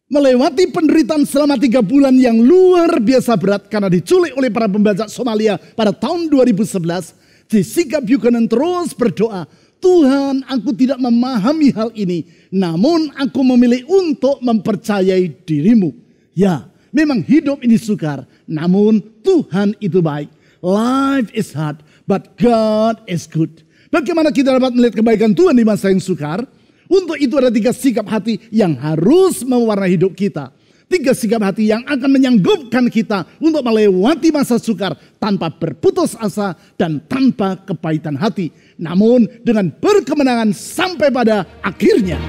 melewati penderitaan selama 3 bulan yang luar biasa berat karena diculik oleh para pembajak Somalia pada tahun 2011, Jessica Buchanan terus berdoa, Tuhan, aku tidak memahami hal ini, namun aku memilih untuk mempercayai dirimu. Ya, memang hidup ini sukar, namun Tuhan itu baik. Life is hard, but God is good. Bagaimana kita dapat melihat kebaikan Tuhan di masa yang sukar? Untuk itu ada 3 sikap hati yang harus mewarnai hidup kita. 3 sikap hati yang akan menyanggupkan kita untuk melewati masa sukar tanpa berputus asa dan tanpa kepahitan hati. Namun dengan berkemenangan sampai pada akhirnya.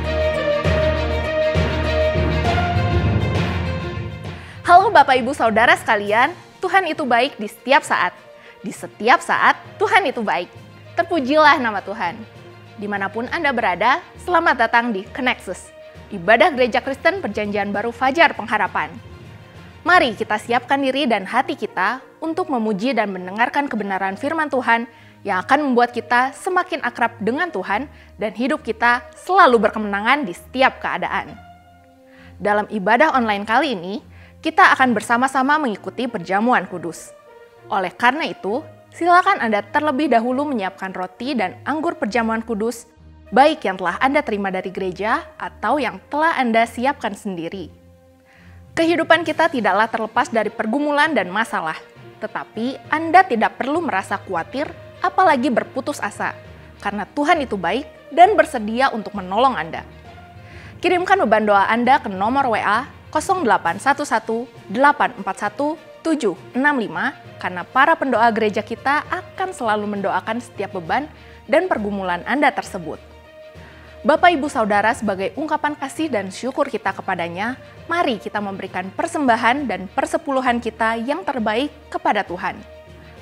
Halo Bapak Ibu Saudara sekalian, Tuhan itu baik di setiap saat. Di setiap saat Tuhan itu baik. Terpujilah nama Tuhan. Dimanapun Anda berada, selamat datang di Connexus, ibadah gereja Kristen Perjanjian Baru Fajar Pengharapan. Mari kita siapkan diri dan hati kita untuk memuji dan mendengarkan kebenaran firman Tuhan yang akan membuat kita semakin akrab dengan Tuhan dan hidup kita selalu berkemenangan di setiap keadaan. Dalam ibadah online kali ini, kita akan bersama-sama mengikuti perjamuan kudus. Oleh karena itu, silakan Anda terlebih dahulu menyiapkan roti dan anggur perjamuan kudus, baik yang telah Anda terima dari gereja atau yang telah Anda siapkan sendiri. Kehidupan kita tidaklah terlepas dari pergumulan dan masalah, tetapi Anda tidak perlu merasa khawatir, apalagi berputus asa, karena Tuhan itu baik dan bersedia untuk menolong Anda. Kirimkan beban doa Anda ke nomor WA 0811 841 765 karena para pendoa gereja kita akan selalu mendoakan setiap beban dan pergumulan Anda tersebut. Bapak Ibu Saudara, sebagai ungkapan kasih dan syukur kita kepadanya, mari kita memberikan persembahan dan persepuluhan kita yang terbaik kepada Tuhan.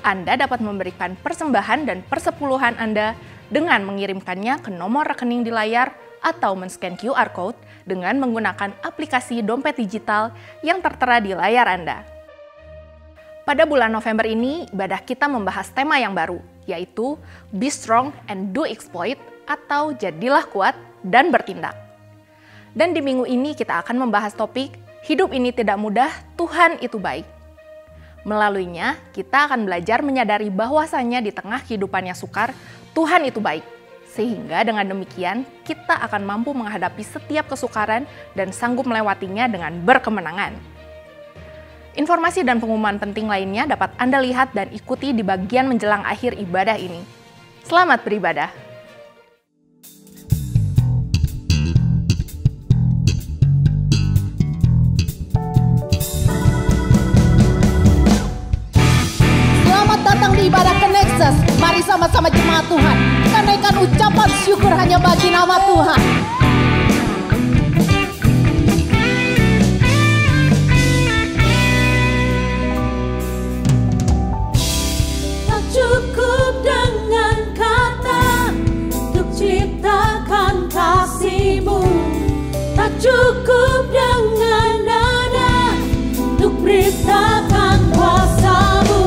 Anda dapat memberikan persembahan dan persepuluhan Anda dengan mengirimkannya ke nomor rekening di layar atau men-scan QR Code dengan menggunakan aplikasi dompet digital yang tertera di layar Anda. Pada bulan November ini, ibadah kita membahas tema yang baru, yaitu Be Strong and Do Exploit, atau Jadilah Kuat dan Bertindak. Dan di minggu ini kita akan membahas topik, Hidup ini tidak mudah, Tuhan itu baik. Melaluinya, kita akan belajar menyadari bahwasannya di tengah kehidupan yang sukar, Tuhan itu baik. Sehingga dengan demikian, kita akan mampu menghadapi setiap kesukaran dan sanggup melewatinya dengan berkemenangan. Informasi dan pengumuman penting lainnya dapat Anda lihat dan ikuti di bagian menjelang akhir ibadah ini. Selamat beribadah. Selamat datang di ibadah Connexus. Mari sama-sama jemaat Tuhan, naikkan ucapan syukur hanya bagi nama Tuhan. Cukup dengan kata untuk ciptakan kasih-Mu, tak cukup dengan nada untuk beritakan kuasa-Mu.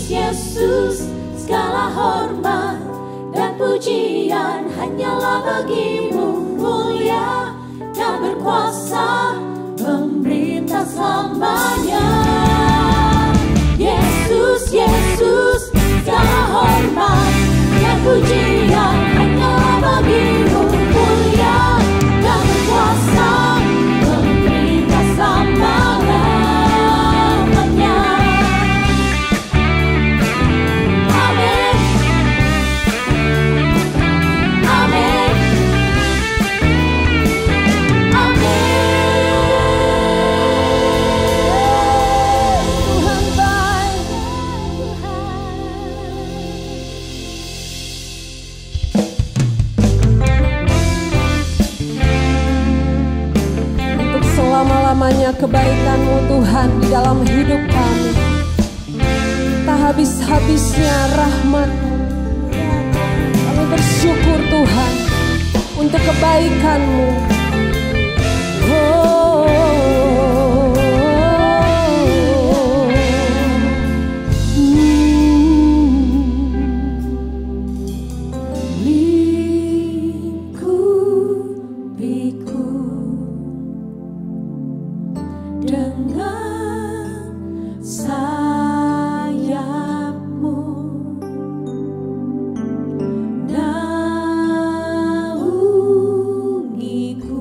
Yesus, segala hormat dan pujian hanyalah bagimu, mulia dan berkuasa, pemerintah selamanya. Yesus, Yesus, segala hormat dan pujian hanyalah bagimu, mulia dan berkuasa, pemerintah selamanya. Amin. Amin. Tuhan baik. Untuk selama-lamanya kebaikan-Mu Tuhan di dalam hidup kami. Tak habis-habisnya rahmat-Mu. Kami bersyukur Tuhan untuk kebaikan-Mu. Lingkupiku dengan sayap-Mu, naungiku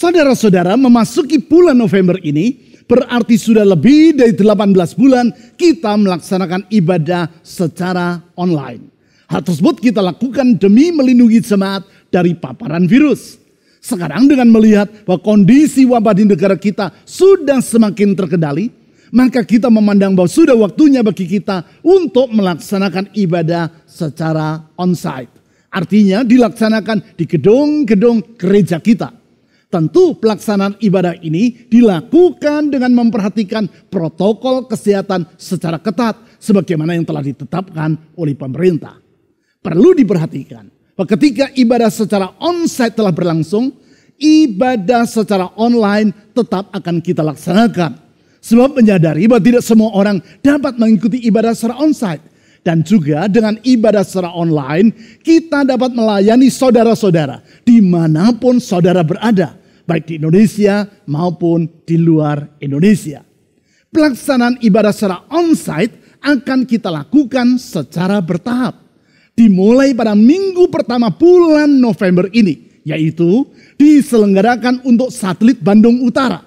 Saudara-saudara, memasuki bulan November ini berarti sudah lebih dari 18 bulan kita melaksanakan ibadah secara online. Hal tersebut kita lakukan demi melindungi jemaat dari paparan virus. Sekarang dengan melihat bahwa kondisi wabah di negara kita sudah semakin terkendali, maka kita memandang bahwa sudah waktunya bagi kita untuk melaksanakan ibadah secara onsite. Artinya dilaksanakan di gedung-gedung gereja kita. Tentu pelaksanaan ibadah ini dilakukan dengan memperhatikan protokol kesehatan secara ketat sebagaimana yang telah ditetapkan oleh pemerintah. Perlu diperhatikan bahwa ketika ibadah secara onsite telah berlangsung, ibadah secara online tetap akan kita laksanakan. Sebab menyadari bahwa tidak semua orang dapat mengikuti ibadah secara onsite. Dan juga dengan ibadah secara online, kita dapat melayani saudara-saudara dimanapun saudara berada, baik di Indonesia maupun di luar Indonesia. Pelaksanaan ibadah secara onsite akan kita lakukan secara bertahap. Dimulai pada minggu pertama bulan November ini, yaitu diselenggarakan untuk satelit Bandung Utara.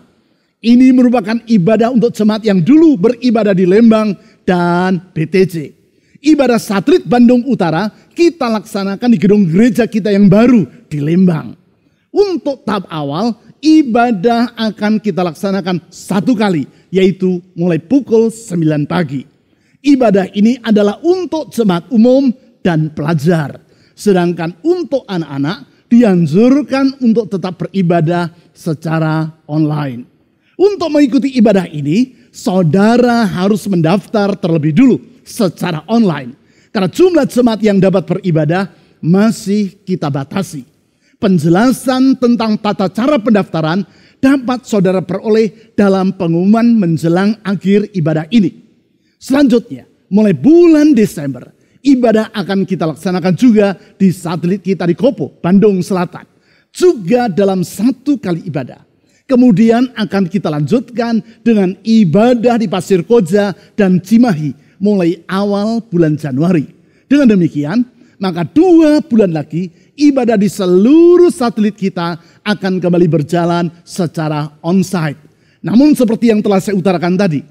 Ini merupakan ibadah untuk jemaat yang dulu beribadah di Lembang dan BTJ. Ibadah satelit Bandung Utara kita laksanakan di gedung gereja kita yang baru di Lembang. Untuk tahap awal, ibadah akan kita laksanakan satu kali, yaitu mulai pukul 9 pagi. Ibadah ini adalah untuk jemaat umum dan pelajar. Sedangkan untuk anak-anak dianjurkan untuk tetap beribadah secara online. Untuk mengikuti ibadah ini, saudara harus mendaftar terlebih dulu secara online. Karena jumlah jemaat yang dapat beribadah masih kita batasi. Penjelasan tentang tata cara pendaftaran dapat saudara peroleh dalam pengumuman menjelang akhir ibadah ini. Selanjutnya, mulai bulan Desember, ibadah akan kita laksanakan juga di satelit kita di Kopo, Bandung Selatan. Juga dalam satu kali ibadah. Kemudian akan kita lanjutkan dengan ibadah di Pasir Koja dan Cimahi mulai awal bulan Januari. Dengan demikian, maka 2 bulan lagi ibadah di seluruh satelit kita akan kembali berjalan secara onsite. Namun seperti yang telah saya utarakan tadi,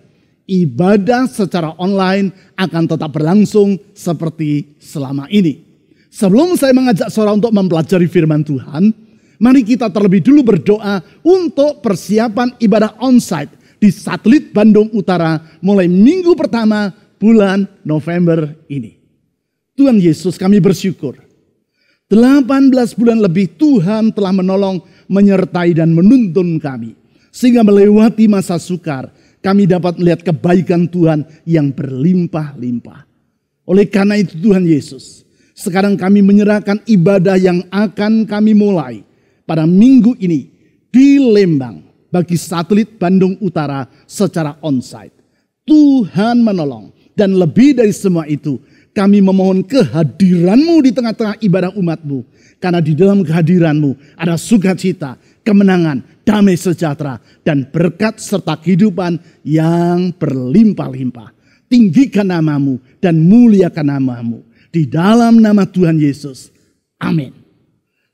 ibadah secara online akan tetap berlangsung seperti selama ini. Sebelum saya mengajak saudara untuk mempelajari firman Tuhan, mari kita terlebih dulu berdoa untuk persiapan ibadah onsite di satelit Bandung Utara mulai minggu pertama bulan November ini. Tuhan Yesus, kami bersyukur. 18 bulan lebih Tuhan telah menolong, menyertai dan menuntun kami. Sehingga melewati masa sukar, kami dapat melihat kebaikan Tuhan yang berlimpah-limpah. Oleh karena itu Tuhan Yesus, sekarang kami menyerahkan ibadah yang akan kami mulai pada minggu ini di Lembang bagi satelit Bandung Utara secara onsite. Tuhan menolong. Dan lebih dari semua itu, kami memohon kehadiran-Mu di tengah-tengah ibadah umat-Mu. Karena di dalam kehadiran-Mu ada sukacita, kemenangan, damai sejahtera, dan berkat serta kehidupan yang berlimpah-limpah. Tinggikan nama-Mu dan muliakan nama-Mu. Di dalam nama Tuhan Yesus. Amin.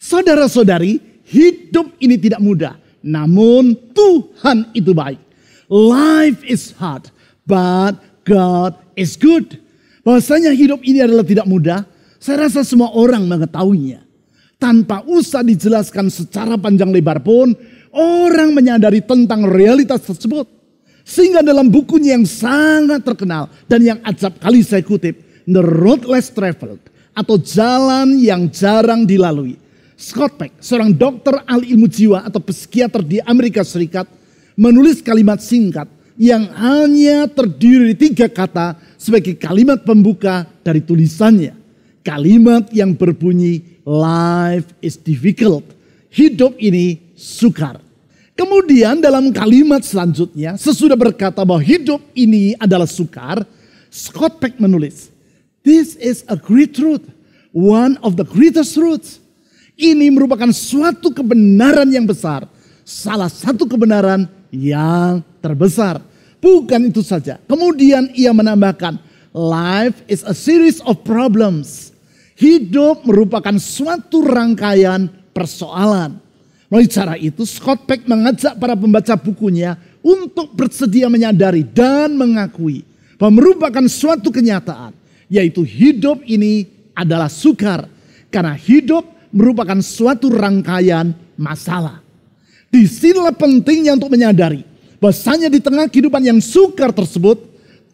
Saudara-saudari, hidup ini tidak mudah. Namun Tuhan itu baik. Life is hard, but God is good. Bahwasanya hidup ini adalah tidak mudah, saya rasa semua orang mengetahuinya. Tanpa usah dijelaskan secara panjang lebar pun, orang menyadari tentang realitas tersebut. Sehingga dalam bukunya yang sangat terkenal dan yang acap kali saya kutip, The Road Less Traveled, atau Jalan yang Jarang Dilalui. Scott Peck, seorang dokter ahli ilmu jiwa atau psikiater di Amerika Serikat, menulis kalimat singkat yang hanya terdiri dari 3 kata sebagai kalimat pembuka dari tulisannya. Kalimat yang berbunyi, life is difficult. Hidup ini sukar. Kemudian dalam kalimat selanjutnya, sesudah berkata bahwa hidup ini adalah sukar, Scott Peck menulis, this is a great truth, one of the greatest truths. Ini merupakan suatu kebenaran yang besar, salah satu kebenaran yang terbesar. Bukan itu saja. Kemudian ia menambahkan, life is a series of problems. Hidup merupakan suatu rangkaian persoalan. Melalui cara itu, Scott Peck mengajak para pembaca bukunya untuk bersedia menyadari dan mengakui bahwa merupakan suatu kenyataan, yaitu hidup ini adalah sukar, karena hidup merupakan suatu rangkaian masalah. Disinilah pentingnya untuk menyadari bahwasanya di tengah kehidupan yang sukar tersebut,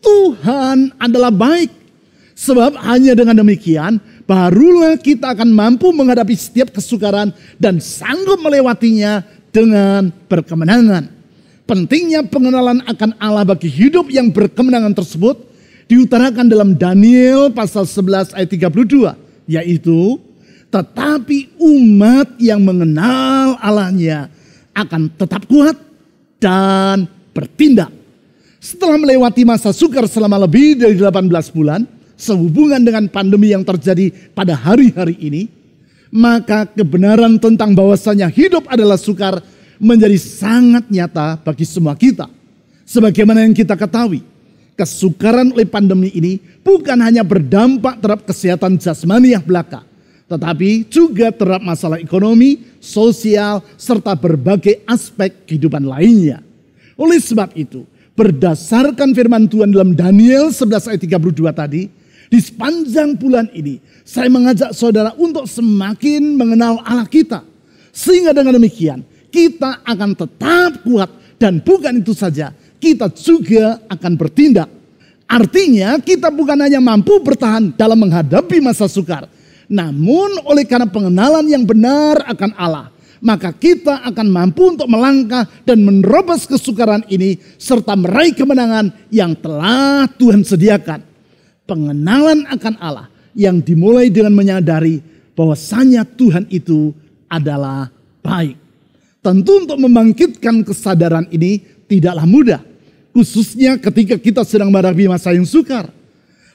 Tuhan adalah baik. Sebab hanya dengan demikian, barulah kita akan mampu menghadapi setiap kesukaran dan sanggup melewatinya dengan berkemenangan. Pentingnya pengenalan akan Allah bagi hidup yang berkemenangan tersebut diutarakan dalam Daniel pasal 11 ayat 32, yaitu tetapi umat yang mengenal Allahnya akan tetap kuat dan bertindak. Setelah melewati masa sukar selama lebih dari 18 bulan, sehubungan dengan pandemi yang terjadi pada hari-hari ini, maka kebenaran tentang bahwasanya hidup adalah sukar menjadi sangat nyata bagi semua kita. Sebagaimana yang kita ketahui, kesukaran oleh pandemi ini bukan hanya berdampak terhadap kesehatan jasmaniah belaka, tetapi juga terhadap masalah ekonomi, sosial, serta berbagai aspek kehidupan lainnya. Oleh sebab itu, berdasarkan firman Tuhan dalam Daniel 11 ayat 32 tadi, di sepanjang bulan ini, saya mengajak saudara untuk semakin mengenal Allah kita. Sehingga dengan demikian, kita akan tetap kuat. Dan bukan itu saja, kita juga akan bertindak. Artinya, kita bukan hanya mampu bertahan dalam menghadapi masa sukar. Namun, oleh karena pengenalan yang benar akan Allah, maka kita akan mampu untuk melangkah dan menerobos kesukaran ini, serta meraih kemenangan yang telah Tuhan sediakan. Pengenalan akan Allah yang dimulai dengan menyadari bahwasanya Tuhan itu adalah baik. Tentu untuk membangkitkan kesadaran ini tidaklah mudah, khususnya ketika kita sedang menghadapi masa yang sukar.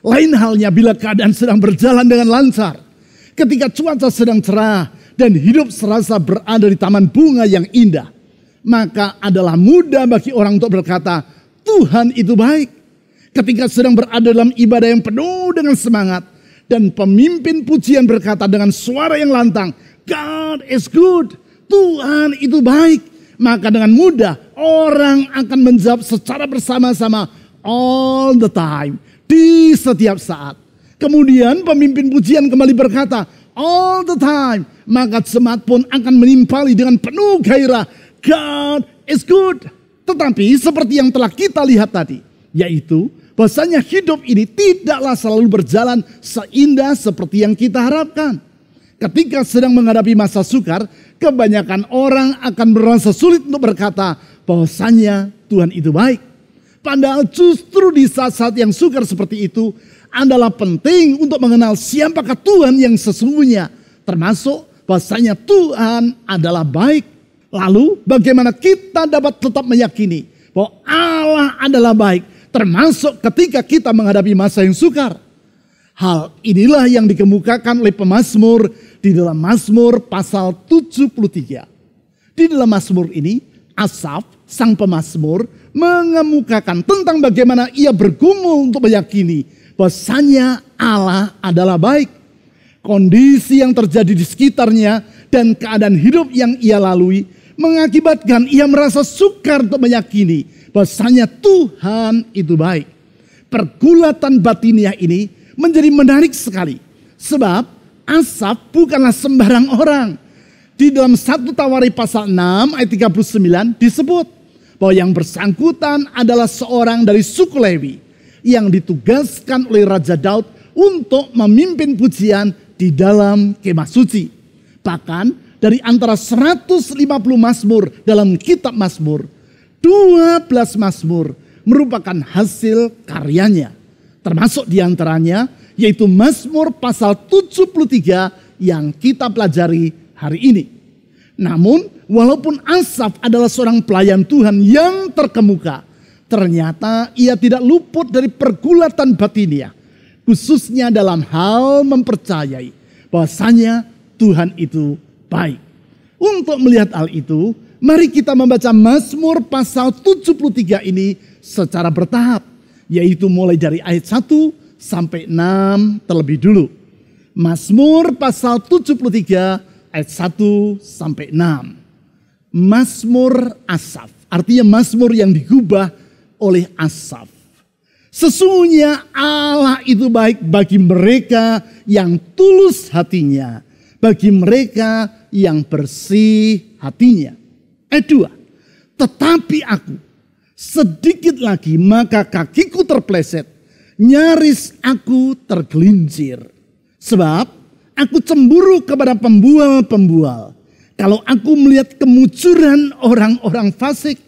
Lain halnya bila keadaan sedang berjalan dengan lancar, ketika cuaca sedang cerah dan hidup serasa berada di taman bunga yang indah, maka adalah mudah bagi orang untuk berkata, Tuhan itu baik. Ketika sedang berada dalam ibadah yang penuh dengan semangat, dan pemimpin pujian berkata dengan suara yang lantang, God is good, Tuhan itu baik, maka dengan mudah orang akan menjawab secara bersama-sama all the time, di setiap saat. Kemudian pemimpin pujian kembali berkata all the time, maka jemaat pun akan menimpali dengan penuh gairah, God is good. Tetapi seperti yang telah kita lihat tadi, yaitu bahwasanya hidup ini tidaklah selalu berjalan seindah seperti yang kita harapkan. Ketika sedang menghadapi masa sukar, kebanyakan orang akan merasa sulit untuk berkata bahwasanya Tuhan itu baik. Padahal justru di saat-saat yang sukar seperti itu adalah penting untuk mengenal siapakah Tuhan yang sesungguhnya, termasuk bahwasanya Tuhan adalah baik. Lalu bagaimana kita dapat tetap meyakini bahwa Allah adalah baik, termasuk ketika kita menghadapi masa yang sukar. Hal inilah yang dikemukakan oleh pemazmur di dalam Mazmur pasal 73. Di dalam Mazmur ini, Asaf, sang pemazmur, mengemukakan tentang bagaimana ia bergumul untuk meyakini bahwasanya Allah adalah baik. Kondisi yang terjadi di sekitarnya dan keadaan hidup yang ia lalui mengakibatkan ia merasa sukar untuk meyakini bahwasanya Tuhan itu baik. Pergulatan batiniah ini menjadi menarik sekali. Sebab Asaf bukanlah sembarang orang. Di dalam 1 Tawari pasal 6 ayat 39 disebut bahwa yang bersangkutan adalah seorang dari suku Lewi yang ditugaskan oleh Raja Daud untuk memimpin pujian di dalam kemah suci. Bahkan dari antara 150 mazmur dalam kitab Mazmur, 12 mazmur merupakan hasil karyanya. Termasuk diantaranya yaitu Mazmur pasal 73 yang kita pelajari hari ini. Namun walaupun Asaf adalah seorang pelayan Tuhan yang terkemuka, ternyata ia tidak luput dari pergulatan batiniah. Khususnya dalam hal mempercayai bahwasanya Tuhan itu baik. Untuk melihat hal itu, mari kita membaca Mazmur pasal 73 ini secara bertahap, yaitu mulai dari ayat 1 sampai 6 terlebih dulu. Mazmur pasal 73 ayat 1 sampai 6. Mazmur Asaf. Artinya Mazmur yang digubah oleh Asaf. Sesungguhnya Allah itu baik bagi mereka yang tulus hatinya, bagi mereka yang bersih hatinya. Ayat 2. Tetapi aku, sedikit lagi maka kakiku terpleset, nyaris aku tergelincir. Sebab aku cemburu kepada pembual-pembual. Kalau aku melihat kemujuran orang-orang fasik,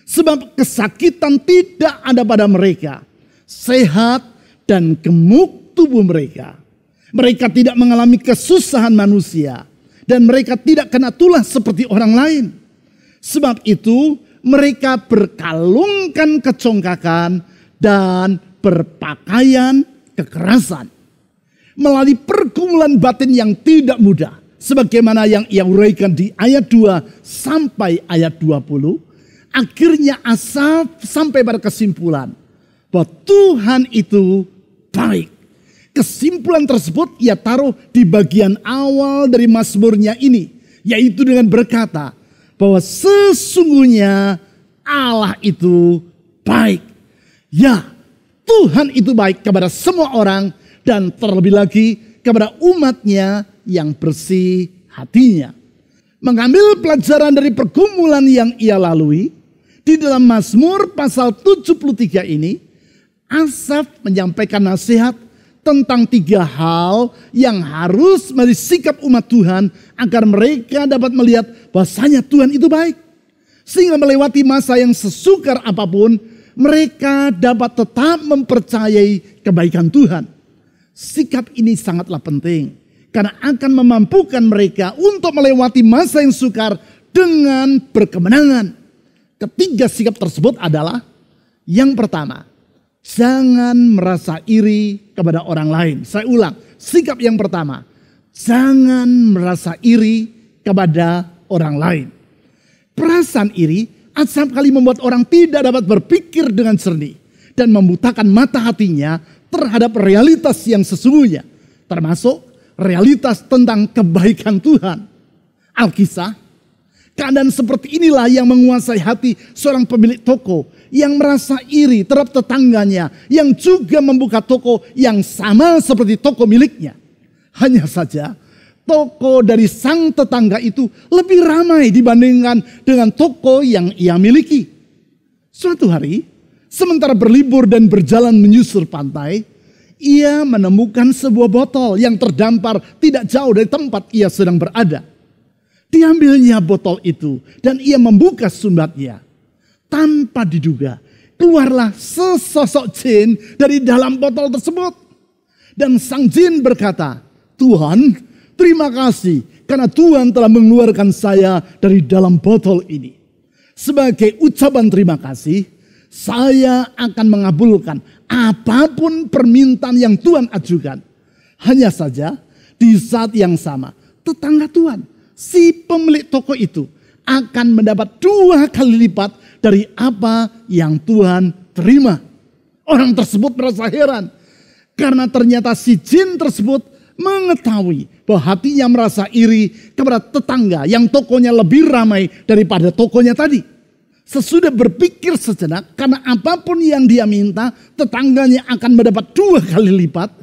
sebab kesakitan tidak ada pada mereka, sehat dan gemuk tubuh mereka. Mereka tidak mengalami kesusahan manusia, dan mereka tidak kena tulah seperti orang lain. Sebab itu mereka berkalungkan kecongkakan dan berpakaian kekerasan. Melalui pergumulan batin yang tidak mudah. Sebagaimana yang ia uraikan di ayat 2 sampai ayat 20. Akhirnya Asaf sampai pada kesimpulan bahwa Tuhan itu baik. Kesimpulan tersebut ia taruh di bagian awal dari mazmurnya ini. Yaitu dengan berkata bahwa sesungguhnya Allah itu baik. Ya, Tuhan itu baik kepada semua orang dan terlebih lagi kepada umatnya yang bersih hatinya. Mengambil pelajaran dari pergumulan yang ia lalui, di dalam Mazmur pasal 73 ini, Asaf menyampaikan nasihat tentang 3 hal yang harus menjadi sikap umat Tuhan agar mereka dapat melihat bahwasanya Tuhan itu baik. Sehingga melewati masa yang sesukar apapun, mereka dapat tetap mempercayai kebaikan Tuhan. Sikap ini sangatlah penting. Karena akan memampukan mereka untuk melewati masa yang sukar dengan berkemenangan. Ketiga sikap tersebut adalah yang pertama, jangan merasa iri kepada orang lain. Saya ulang, sikap yang pertama, jangan merasa iri kepada orang lain. Perasaan iri acap kali membuat orang tidak dapat berpikir dengan jernih dan membutakan mata hatinya terhadap realitas yang sesungguhnya, termasuk realitas tentang kebaikan Tuhan. Alkisah, keadaan seperti inilah yang menguasai hati seorang pemilik toko yang merasa iri terhadap tetangganya yang juga membuka toko yang sama seperti toko miliknya. Hanya saja toko dari sang tetangga itu lebih ramai dibandingkan dengan toko yang ia miliki. Suatu hari, sementara berlibur dan berjalan menyusur pantai, ia menemukan sebuah botol yang terdampar tidak jauh dari tempat ia sedang berada. Diambilnya botol itu dan ia membuka sumbatnya. Tanpa diduga, keluarlah sesosok jin dari dalam botol tersebut. Dan sang jin berkata, "Tuhan, terima kasih karena Tuhan telah mengeluarkan saya dari dalam botol ini. Sebagai ucapan terima kasih, saya akan mengabulkan apapun permintaan yang Tuhan ajukan." Hanya saja di saat yang sama, tetangga Tuhan, si pemilik toko itu akan mendapat 2 kali lipat dari apa yang Tuhan terima. Orang tersebut merasa heran karena ternyata si jin tersebut mengetahui bahwa hatinya merasa iri kepada tetangga yang tokonya lebih ramai daripada tokonya tadi. Sesudah berpikir sejenak, karena apapun yang dia minta, tetangganya akan mendapat 2 kali lipat.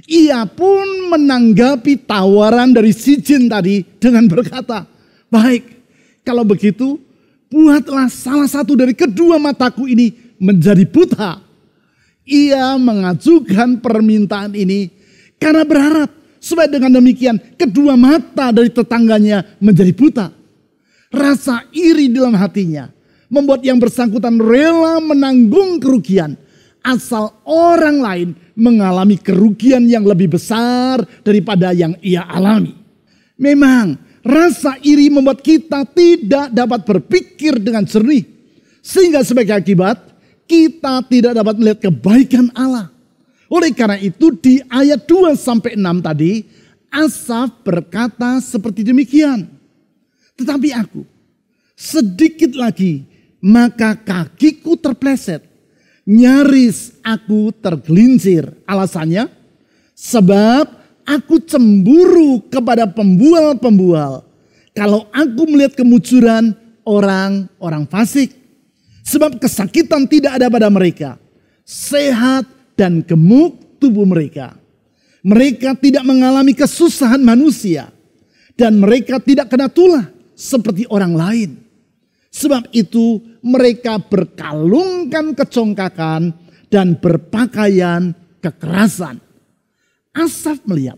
Ia pun menanggapi tawaran dari si jin tadi dengan berkata, "Baik, kalau begitu, buatlah salah satu dari kedua mataku ini menjadi buta." Ia mengajukan permintaan ini karena berharap supaya dengan demikian kedua mata dari tetangganya menjadi buta. Rasa iri dalam hatinya membuat yang bersangkutan rela menanggung kerugian asal orang lain mengalami kerugian yang lebih besar daripada yang ia alami. Memang rasa iri membuat kita tidak dapat berpikir dengan jernih, sehingga sebagai akibat kita tidak dapat melihat kebaikan Allah. Oleh karena itu di ayat 2-6 tadi, Asaf berkata seperti demikian. Tetapi aku, sedikit lagi maka kakiku terpleset, nyaris aku tergelincir. Alasannya, sebab aku cemburu kepada pembual-pembual. kalau aku melihat kemunculan orang-orang fasik. Sebab kesakitan tidak ada pada mereka. Sehat dan gemuk tubuh mereka. Mereka tidak mengalami kesusahan manusia. Dan mereka tidak kena tulah seperti orang lain. Sebab itu mereka berkalungkan kecongkakan dan berpakaian kekerasan. Asaf melihat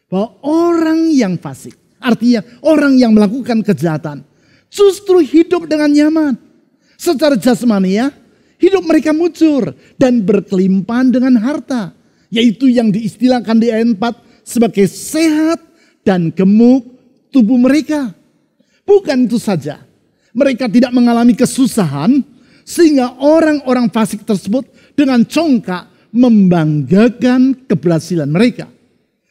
bahwa orang yang fasik, artinya orang yang melakukan kejahatan, justru hidup dengan nyaman. Secara jasmania, hidup mereka mujur dan berkelimpahan dengan harta. Yaitu yang diistilahkan di ayat 4 sebagai sehat dan gemuk tubuh mereka. Bukan itu saja, mereka tidak mengalami kesusahan sehingga orang-orang fasik tersebut dengan congkak membanggakan keberhasilan mereka.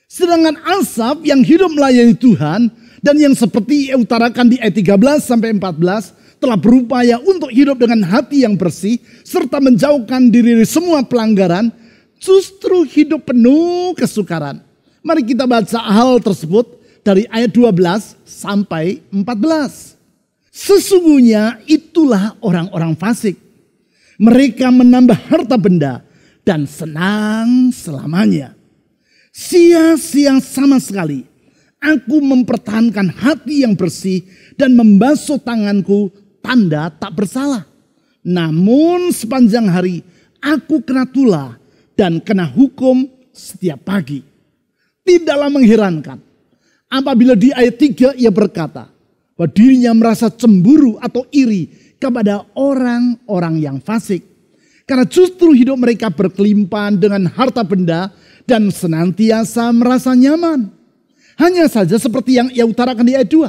Sedangkan Asaf yang hidup melayani Tuhan dan yang seperti utarakan di ayat 13 sampai 14 telah berupaya untuk hidup dengan hati yang bersih serta menjauhkan diri dari semua pelanggaran, justru hidup penuh kesukaran. Mari kita baca hal tersebut dari ayat 12 sampai 14. Sesungguhnya itulah orang-orang fasik. Mereka menambah harta benda dan senang selamanya. Sia-sia sama sekali aku mempertahankan hati yang bersih dan membasuh tanganku, tanda tak bersalah. Namun sepanjang hari aku kena tulah dan kena hukum setiap pagi. Tidaklah mengherankan apabila di ayat 3 ia berkata bahwa dirinya merasa cemburu atau iri kepada orang-orang yang fasik. Karena justru hidup mereka berkelimpahan dengan harta benda dan senantiasa merasa nyaman. Hanya saja seperti yang ia utarakan di ayat 2.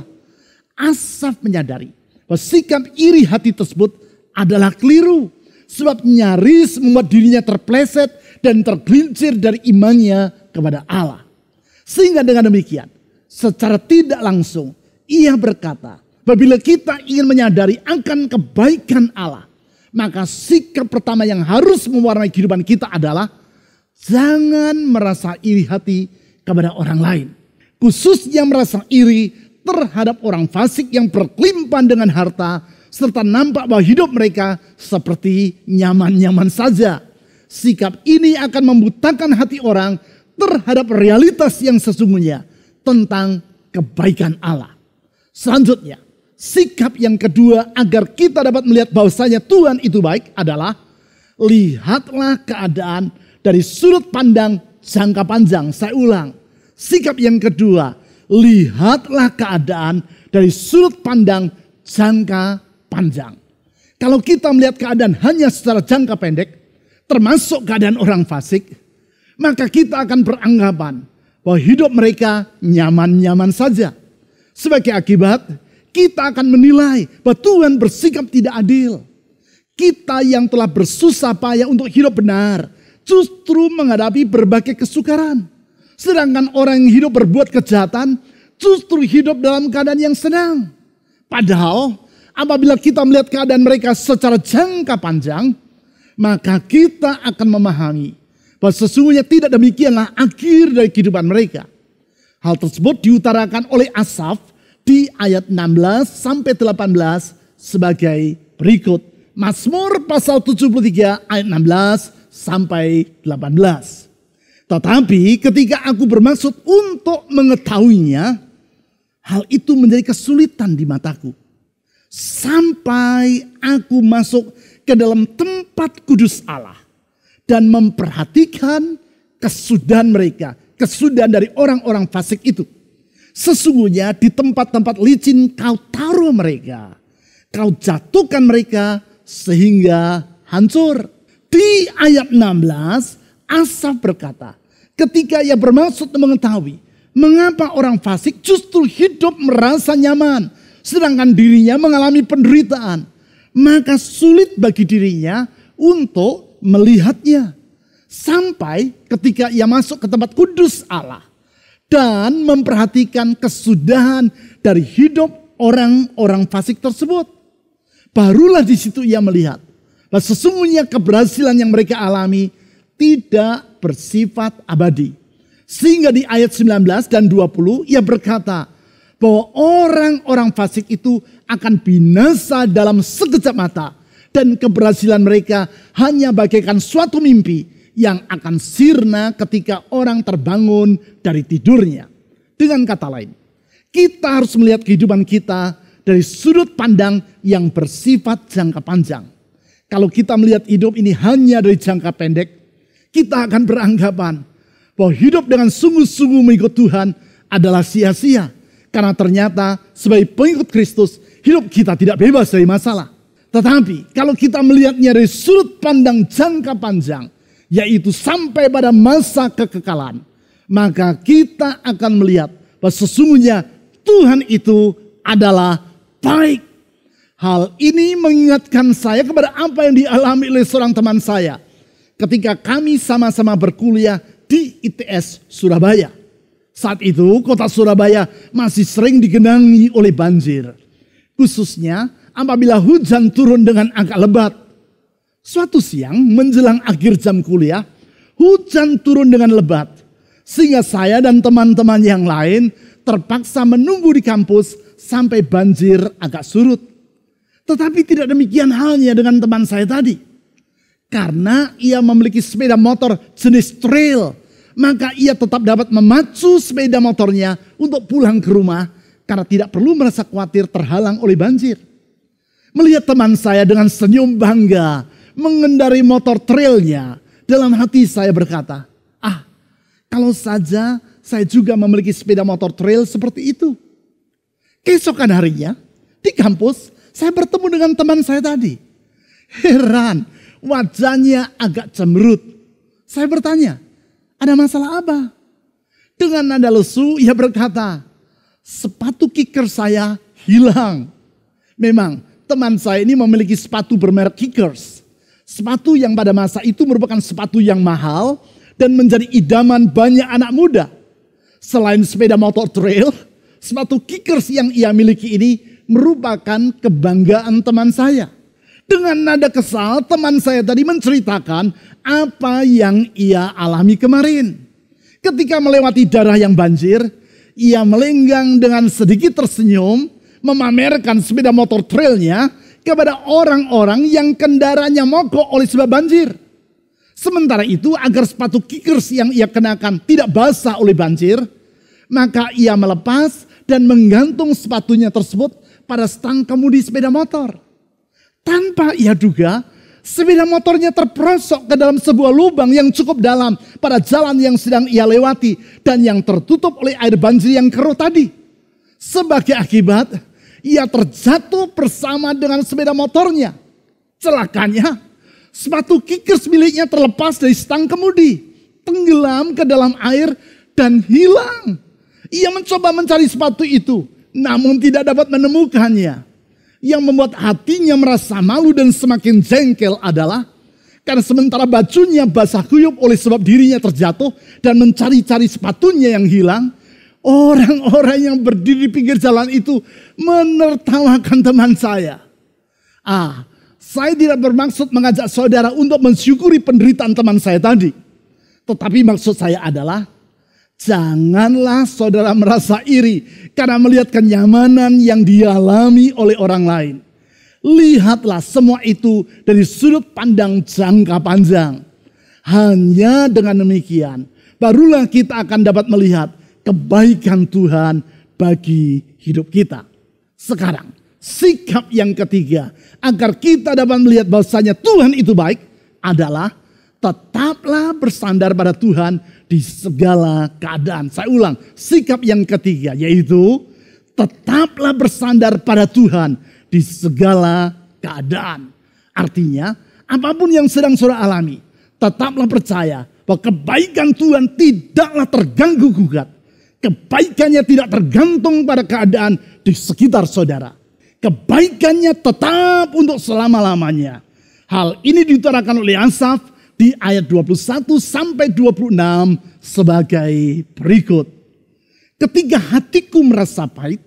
Asaf menyadari bahwa sikap iri hati tersebut adalah keliru. Sebab nyaris membuat dirinya terpleset dan tergelincir dari imannya kepada Allah. Sehingga dengan demikian, secara tidak langsung ia berkata, apabila kita ingin menyadari akan kebaikan Allah, maka sikap pertama yang harus mewarnai kehidupan kita adalah jangan merasa iri hati kepada orang lain. Khususnya merasa iri terhadap orang fasik yang berkelimpahan dengan harta, serta nampak bahwa hidup mereka seperti nyaman-nyaman saja. Sikap ini akan membutakan hati orang terhadap realitas yang sesungguhnya tentang kebaikan Allah. Selanjutnya, sikap yang kedua agar kita dapat melihat bahwasanya Tuhan itu baik adalah lihatlah keadaan dari sudut pandang jangka panjang. Saya ulang, sikap yang kedua, lihatlah keadaan dari sudut pandang jangka panjang. Kalau kita melihat keadaan hanya secara jangka pendek, termasuk keadaan orang fasik, maka kita akan beranggapan bahwa hidup mereka nyaman-nyaman saja. Sebagai akibat, kita akan menilai bahwa Tuhan bersikap tidak adil. Kita yang telah bersusah payah untuk hidup benar, justru menghadapi berbagai kesukaran. Sedangkan orang yang hidup berbuat kejahatan, justru hidup dalam keadaan yang senang. Padahal, apabila kita melihat keadaan mereka secara jangka panjang, maka kita akan memahami bahwa sesungguhnya tidak demikianlah akhir dari kehidupan mereka. Hal tersebut diutarakan oleh Asaf di ayat 16 sampai 18 sebagai berikut. Mazmur pasal 73 ayat 16 sampai 18. Tetapi ketika aku bermaksud untuk mengetahuinya, hal itu menjadi kesulitan di mataku. Sampai aku masuk ke dalam tempat kudus Allah dan memperhatikan kesudahan mereka, kesudahan dari orang-orang fasik itu. Sesungguhnya di tempat-tempat licin kau taruh mereka, kau jatuhkan mereka sehingga hancur. Di ayat 16 Asaf berkata, ketika ia bermaksud mengetahui mengapa orang fasik justru hidup merasa nyaman, sedangkan dirinya mengalami penderitaan, maka sulit bagi dirinya untuk melihatnya. Sampai ketika ia masuk ke tempat kudus Allah dan memperhatikan kesudahan dari hidup orang-orang fasik tersebut. Barulah di situ ia melihat bahwa sesungguhnya keberhasilan yang mereka alami tidak bersifat abadi. Sehingga di ayat 19 dan 20 ia berkata, bahwa orang-orang fasik itu akan binasa dalam sekejap mata. Dan keberhasilan mereka hanya bagaikan suatu mimpi yang akan sirna ketika orang terbangun dari tidurnya. Dengan kata lain, kita harus melihat kehidupan kita dari sudut pandang yang bersifat jangka panjang. Kalau kita melihat hidup ini hanya dari jangka pendek, kita akan beranggapan bahwa hidup dengan sungguh-sungguh mengikut Tuhan adalah sia-sia. Karena ternyata sebagai pengikut Kristus, hidup kita tidak bebas dari masalah. Tetapi kalau kita melihatnya dari sudut pandang jangka panjang, yaitu sampai pada masa kekekalan, maka kita akan melihat bahwa sesungguhnya Tuhan itu adalah baik. Hal ini mengingatkan saya kepada apa yang dialami oleh seorang teman saya ketika kami sama-sama berkuliah di ITS Surabaya. Saat itu kota Surabaya masih sering digenangi oleh banjir. Khususnya apabila hujan turun dengan agak lebat. Suatu siang menjelang akhir jam kuliah, hujan turun dengan lebat. Sehingga saya dan teman-teman yang lain terpaksa menunggu di kampus sampai banjir agak surut. Tetapi tidak demikian halnya dengan teman saya tadi. Karena ia memiliki sepeda motor jenis trail, maka ia tetap dapat memacu sepeda motornya untuk pulang ke rumah karena tidak perlu merasa khawatir terhalang oleh banjir. Melihat teman saya dengan senyum bangga mengendarai motor trailnya, dalam hati saya berkata, kalau saja saya juga memiliki sepeda motor trail seperti itu. Keesokan harinya di kampus saya bertemu dengan teman saya tadi. Heran, wajahnya agak cemberut. Saya bertanya, ada masalah apa? Dengan nada lesu ia berkata, sepatu kicker saya hilang. Memang teman saya ini memiliki sepatu bermerek Kickers. Sepatu yang pada masa itu merupakan sepatu yang mahal dan menjadi idaman banyak anak muda. Selain sepeda motor trail, sepatu Kickers yang ia miliki ini merupakan kebanggaan teman saya. Dengan nada kesal, teman saya tadi menceritakan apa yang ia alami kemarin. Ketika melewati daerah yang banjir, ia melenggang dengan sedikit tersenyum, memamerkan sepeda motor trailnya kepada orang-orang yang kendaraannya mogok oleh sebab banjir. Sementara itu agar sepatu Kickers yang ia kenakan tidak basah oleh banjir, maka ia melepas dan menggantung sepatunya tersebut pada stang kemudi sepeda motor. Tanpa ia duga, sepeda motornya terperosok ke dalam sebuah lubang yang cukup dalam pada jalan yang sedang ia lewati dan yang tertutup oleh air banjir yang keruh tadi. Sebagai akibat, ia terjatuh bersama dengan sepeda motornya. Celakanya, sepatu Kickers miliknya terlepas dari stang kemudi, tenggelam ke dalam air dan hilang. Ia mencoba mencari sepatu itu, namun tidak dapat menemukannya. Yang membuat hatinya merasa malu dan semakin jengkel adalah karena sementara bajunya basah kuyup oleh sebab dirinya terjatuh dan mencari-cari sepatunya yang hilang, orang-orang yang berdiri di pinggir jalan itu menertawakan teman saya. Saya tidak bermaksud mengajak saudara untuk mensyukuri penderitaan teman saya tadi. Tetapi maksud saya adalah, janganlah saudara merasa iri karena melihat kenyamanan yang dialami oleh orang lain. Lihatlah semua itu dari sudut pandang jangka panjang. Hanya dengan demikian, barulah kita akan dapat melihat kebaikan Tuhan bagi hidup kita. Sekarang, sikap yang ketiga agar kita dapat melihat bahwasanya Tuhan itu baik adalah tetaplah bersandar pada Tuhan di segala keadaan. Saya ulang, sikap yang ketiga yaitu tetaplah bersandar pada Tuhan di segala keadaan. Artinya, apapun yang sedang saudara alami, tetaplah percaya bahwa kebaikan Tuhan tidaklah terganggu gugat. Kebaikannya tidak tergantung pada keadaan di sekitar saudara. Kebaikannya tetap untuk selama-lamanya. Hal ini diutarakan oleh Asaf di ayat 21 sampai 26 sebagai berikut. Ketika hatiku merasa pahit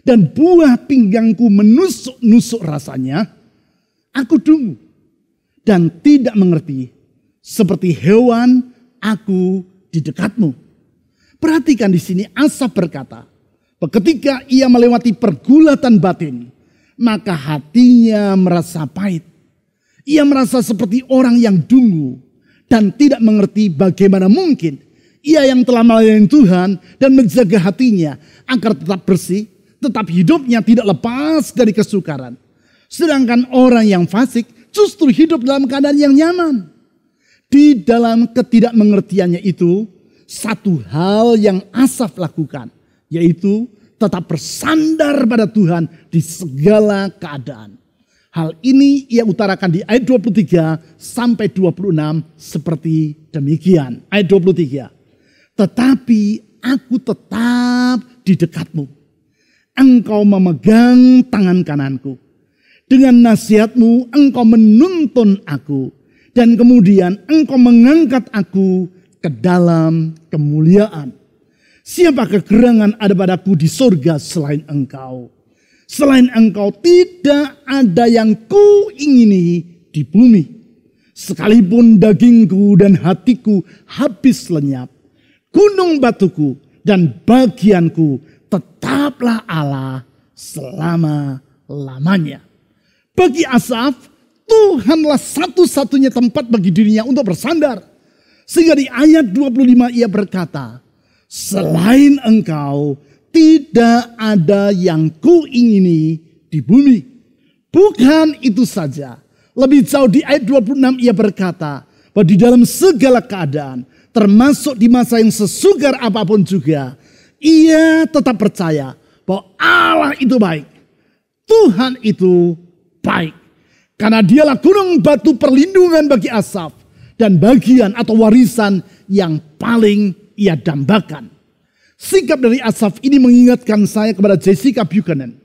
dan buah pinggangku menusuk-nusuk rasanya, aku dungu dan tidak mengerti. Seperti hewan aku di dekatmu. Perhatikan di sini Asaf berkata Ketika ia melewati pergulatan batin, maka hatinya merasa pahit. Ia merasa seperti orang yang dungu dan tidak mengerti bagaimana mungkin ia yang telah melayani Tuhan dan menjaga hatinya agar tetap bersih, tetap hidupnya tidak lepas dari kesukaran. Sedangkan orang yang fasik justru hidup dalam keadaan yang nyaman. Di dalam ketidakmengertiannya itu, satu hal yang Asaf lakukan, yaitu tetap bersandar pada Tuhan di segala keadaan. Hal ini ia utarakan di ayat 23 sampai 26 seperti demikian. Ayat 23. Tetapi aku tetap di dekatmu. Engkau memegang tangan kananku. Dengan nasihatmu engkau menuntun aku. Dan kemudian engkau mengangkat aku ke dalam kemuliaan. Siapakah gerangan ada padaku di surga selain engkau? Selain engkau tidak ada yang kuingini di bumi. Sekalipun dagingku dan hatiku habis lenyap, gunung batuku dan bagianku tetaplah Allah selama-lamanya. Bagi Asaf, Tuhanlah satu-satunya tempat bagi dirinya untuk bersandar. Sehingga di ayat 25 ia berkata, selain engkau tidak ada yang kuingini di bumi. Bukan itu saja. Lebih jauh di ayat 26 ia berkata, bahwa di dalam segala keadaan, termasuk di masa yang sesugar apapun juga, ia tetap percaya bahwa Allah itu baik. Tuhan itu baik. Karena dialah gunung batu perlindungan bagi Asaf dan bagian atau warisan yang paling ia dambakan. Sikap dari Asaf ini mengingatkan saya kepada Jessica Buchanan,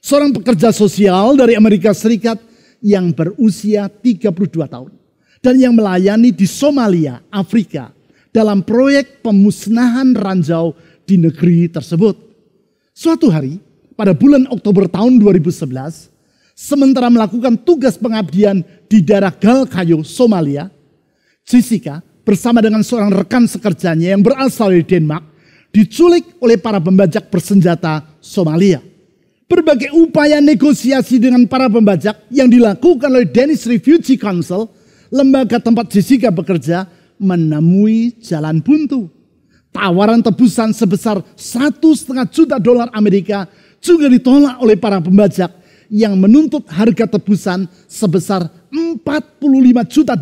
seorang pekerja sosial dari Amerika Serikat yang berusia 32 tahun dan yang melayani di Somalia, Afrika dalam proyek pemusnahan ranjau di negeri tersebut. Suatu hari pada bulan Oktober tahun 2011, sementara melakukan tugas pengabdian di daerah Galkayo, Somalia, Jessica bersama dengan seorang rekan sekerjanya yang berasal dari Denmark diculik oleh para pembajak bersenjata Somalia. Berbagai upaya negosiasi dengan para pembajak yang dilakukan oleh Danish Refugee Council, lembaga tempat Jessica bekerja, menemui jalan buntu. Tawaran tebusan sebesar $1,5 juta Amerika juga ditolak oleh para pembajak yang menuntut harga tebusan sebesar $45 juta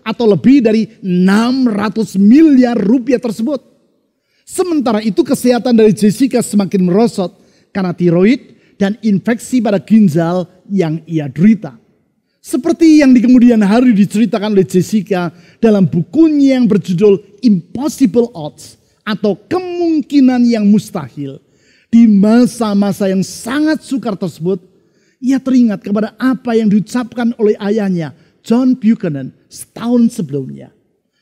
atau lebih dari 600 miliar rupiah tersebut. Sementara itu kesehatan dari Jessica semakin merosot karena tiroid dan infeksi pada ginjal yang ia derita. Seperti yang di kemudian hari diceritakan oleh Jessica dalam bukunya yang berjudul Impossible Odds atau kemungkinan yang mustahil. Di masa-masa yang sangat sukar tersebut, ia teringat kepada apa yang diucapkan oleh ayahnya, John Buchanan, setahun sebelumnya.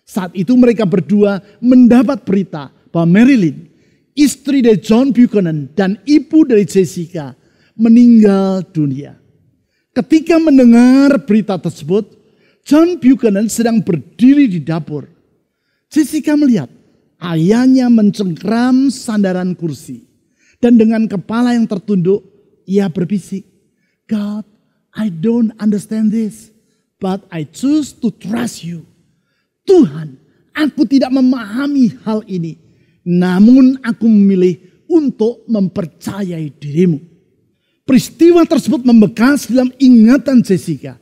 Saat itu mereka berdua mendapat berita bahwa Marilyn, istri dari John Buchanan dan ibu dari Jessica, meninggal dunia. Ketika mendengar berita tersebut, John Buchanan sedang berdiri di dapur. Jessica melihat ayahnya mencengkram sandaran kursi. Dan dengan kepala yang tertunduk, ia berbisik, God, I don't understand this, but I choose to trust you. Tuhan, aku tidak memahami hal ini, namun aku memilih untuk mempercayai dirimu. Peristiwa tersebut membekas dalam ingatan Jessica.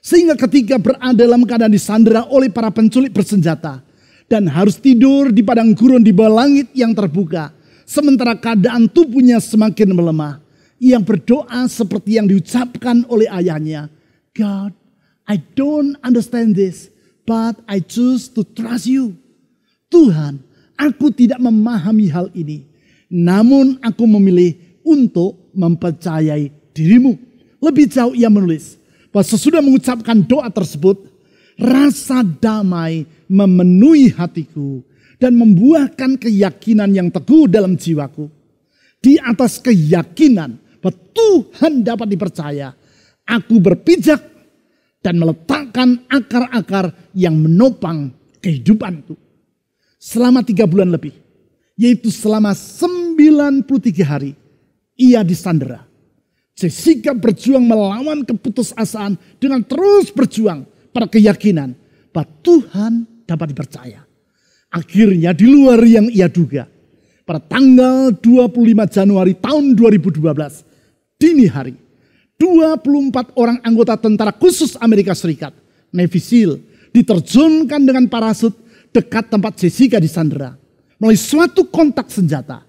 Sehingga ketika berada dalam keadaan disandera oleh para penculik bersenjata dan harus tidur di padang gurun di bawah langit yang terbuka, sementara keadaan tubuhnya semakin melemah, ia berdoa seperti yang diucapkan oleh ayahnya. God, I don't understand this, but I choose to trust you. Tuhan, aku tidak memahami hal ini, namun aku memilih untuk mempercayai dirimu. Lebih jauh ia menulis, bahwa sesudah mengucapkan doa tersebut, rasa damai memenuhi hatiku dan membuahkan keyakinan yang teguh dalam jiwaku. Di atas keyakinan bahwa Tuhan dapat dipercaya, aku berpijak dan meletakkan akar-akar yang menopang kehidupanku. Selama 3 bulan lebih, yaitu selama 9 93 hari ia disandera. Jessica berjuang melawan keputusasaan dengan terus berjuang pada keyakinan bahwa Tuhan dapat dipercaya. Akhirnya di luar yang ia duga, pada tanggal 25 Januari tahun 2012, dini hari, 24 orang anggota tentara khusus Amerika Serikat, Navy SEAL, diterjunkan dengan parasut dekat tempat Jessica disandera. Melalui suatu kontak senjata,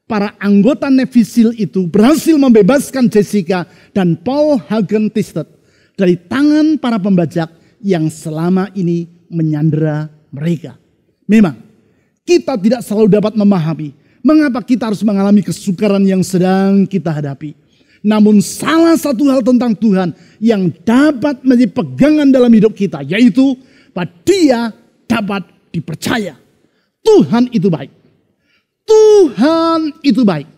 para anggota Navy SEAL itu berhasil membebaskan Jessica dan Paul Hagen Tisted dari tangan para pembajak yang selama ini menyandera mereka. Memang kita tidak selalu dapat memahami mengapa kita harus mengalami kesukaran yang sedang kita hadapi. Namun salah satu hal tentang Tuhan yang dapat menjadi pegangan dalam hidup kita, yaitu bahwa Dia dapat dipercaya. Tuhan itu baik. Tuhan itu baik.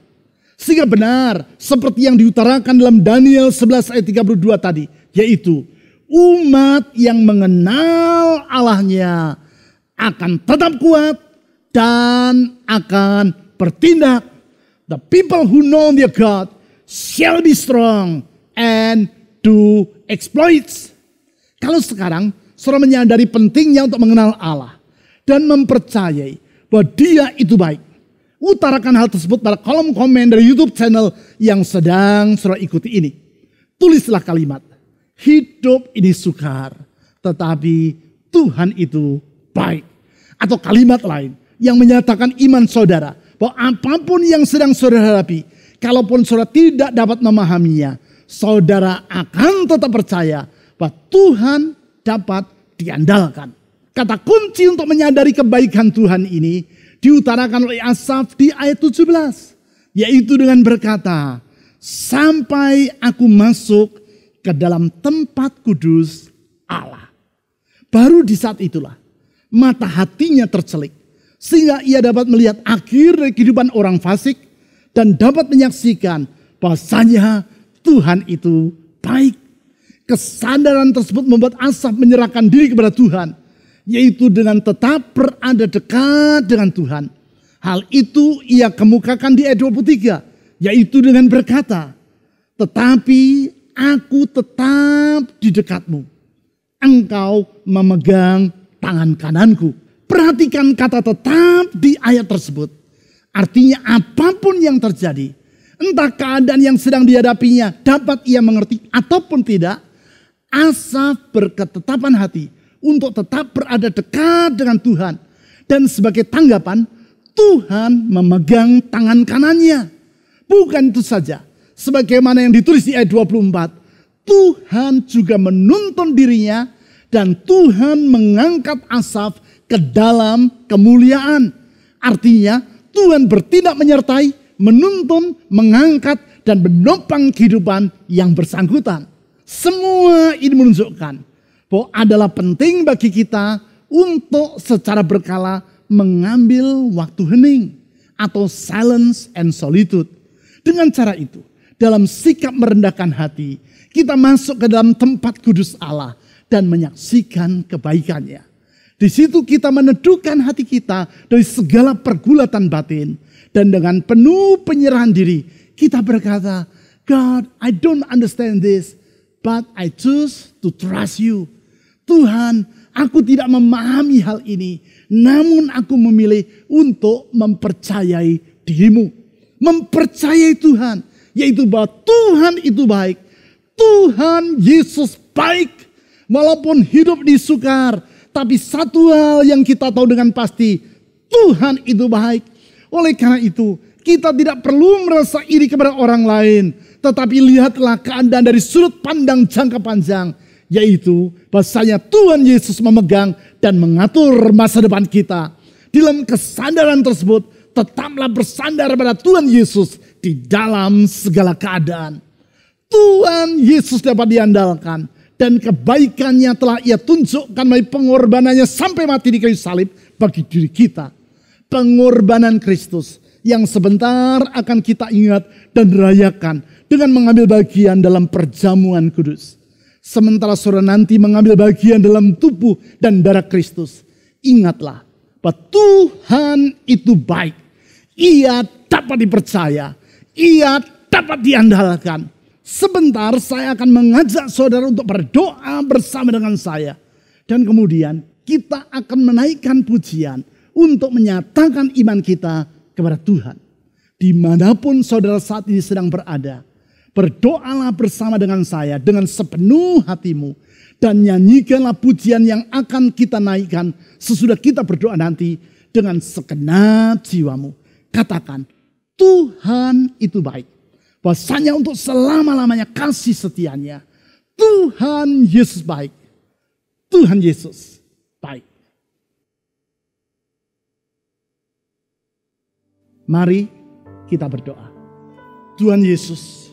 Sehingga benar seperti yang diutarakan dalam Daniel 11 ayat 32 tadi, yaitu umat yang mengenal Allahnya akan tetap kuat dan akan bertindak. The people who know their God shall be strong and do exploits. Kalau sekarang saudara menyadari pentingnya untuk mengenal Allah dan mempercayai bahwa Dia itu baik, utarakan hal tersebut pada kolom komen dari YouTube channel yang sedang saudara ikuti ini. Tulislah kalimat, hidup ini sukar, tetapi Tuhan itu baik. Atau kalimat lain yang menyatakan iman saudara bahwa apapun yang sedang saudara hadapi, kalaupun saudara tidak dapat memahaminya, saudara akan tetap percaya bahwa Tuhan dapat diandalkan. Kata kunci untuk menyadari kebaikan Tuhan ini diutarakan oleh Asaf di ayat 17. Yaitu dengan berkata, sampai aku masuk ke dalam tempat kudus Allah. Baru di saat itulah mata hatinya tercelik. Sehingga ia dapat melihat akhir dari kehidupan orang fasik. Dan dapat menyaksikan bahwasanya Tuhan itu baik. Kesadaran tersebut membuat Asaf menyerahkan diri kepada Tuhan. Yaitu dengan tetap berada dekat dengan Tuhan. Hal itu ia kemukakan di ayat 23. Yaitu dengan berkata, tetapi aku tetap di dekatmu. Engkau memegang tangan kananku. Perhatikan kata tetap di ayat tersebut. Artinya apapun yang terjadi, entah keadaan yang sedang dihadapinya dapat ia mengerti ataupun tidak, Asaf berketetapan hati untuk tetap berada dekat dengan Tuhan. Dan sebagai tanggapan, Tuhan memegang tangan kanannya. Bukan itu saja. Sebagaimana yang ditulis di ayat 24. Tuhan juga menuntun dirinya. Dan Tuhan mengangkat Asaf ke dalam kemuliaan. Artinya Tuhan bertindak menyertai, menuntun, mengangkat, dan menopang kehidupan yang bersangkutan. Semua ini menunjukkan bahwa adalah penting bagi kita untuk secara berkala mengambil waktu hening atau silence and solitude. Dengan cara itu, dalam sikap merendahkan hati, kita masuk ke dalam tempat kudus Allah dan menyaksikan kebaikannya. Di situ kita meneduhkan hati kita dari segala pergulatan batin. Dan dengan penuh penyerahan diri, kita berkata, God, I don't understand this, but I choose to trust you. Tuhan, aku tidak memahami hal ini, namun aku memilih untuk mempercayai dirimu. Mempercayai Tuhan, yaitu bahwa Tuhan itu baik. Tuhan Yesus baik, walaupun hidup di sukar. Tapi satu hal yang kita tahu dengan pasti, Tuhan itu baik. Oleh karena itu, kita tidak perlu merasa iri kepada orang lain. Tetapi lihatlah keadaan dari sudut pandang jangka panjang. Yaitu bahwasanya Tuhan Yesus memegang dan mengatur masa depan kita. Dalam kesadaran tersebut, tetaplah bersandar pada Tuhan Yesus di dalam segala keadaan. Tuhan Yesus dapat diandalkan. Dan kebaikannya telah ia tunjukkan melalui pengorbanannya sampai mati di kayu salib bagi diri kita. Pengorbanan Kristus yang sebentar akan kita ingat dan rayakan dengan mengambil bagian dalam perjamuan kudus. Sementara saudara nanti mengambil bagian dalam tubuh dan darah Kristus, ingatlah bahwa Tuhan itu baik. ia dapat dipercaya, ia dapat diandalkan. Sebentar saya akan mengajak saudara untuk berdoa bersama dengan saya. Dan kemudian kita akan menaikkan pujian untuk menyatakan iman kita kepada Tuhan. Dimanapun saudara saat ini sedang berada, berdoalah bersama dengan saya dengan sepenuh hatimu. Dan nyanyikanlah pujian yang akan kita naikkan sesudah kita berdoa nanti dengan segenap jiwamu. Katakan, Tuhan itu baik. Bahwasanya untuk selama-lamanya kasih setianya. Tuhan Yesus baik. Tuhan Yesus baik. Mari kita berdoa. Tuhan Yesus,